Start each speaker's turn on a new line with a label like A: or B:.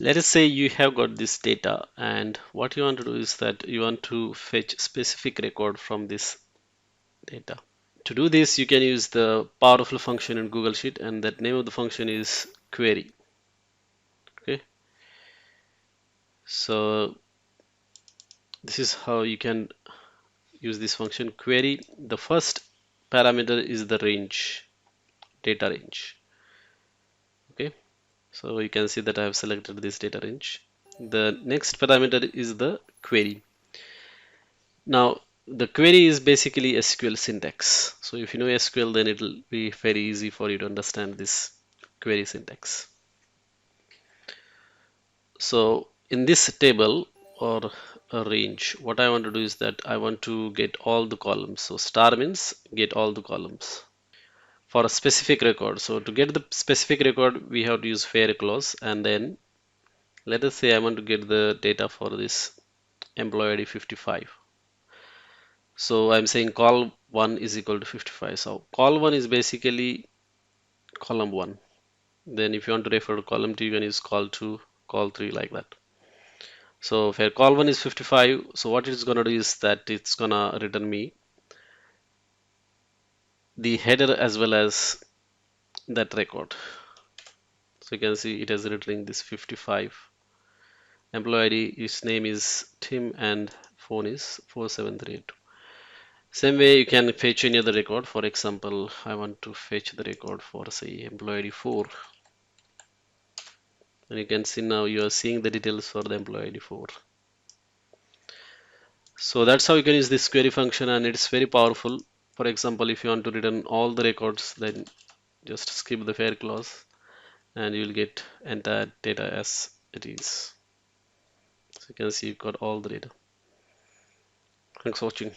A: Let us say you have got this data, and what you want to do is that you want to fetch specific record from this data. To do this, you can use the powerful function in Google Sheet, and that name of the function is query. Okay, so this is how you can use this function query. The first parameter is the range, data range. Okay, so you can see that I have selected this data range. The next parameter is the query. Now, the query is basically SQL syntax. So if you know SQL, then it will be very easy for you to understand this query syntax. So in this table or a range, what I want to do is that I want to get all the columns. So star means get all the columns for a specific record. So to get the specific record, we have to use where clause, and then let us say I want to get the data for this employee ID 55. So I'm saying col1 is equal to 55. So col1 is basically column 1. Then if you want to refer to column 2, you can use col2, col3 like that. So where col1 is 55, so what it's gonna do is that it's gonna return me the header as well as that record. So you can see it is returning this 55. Employee ID, his name is Tim and phone is 4738. Same way you can fetch any other record. For example, I want to fetch the record for say employee ID 4, and you can see now you are seeing the details for the employee ID 4. So that's how you can use this query function, and it's very powerful. For example, if you want to return all the records, then just skip the where clause and you'll get entire data as it is. So you can see you've got all the data. Thanks for watching.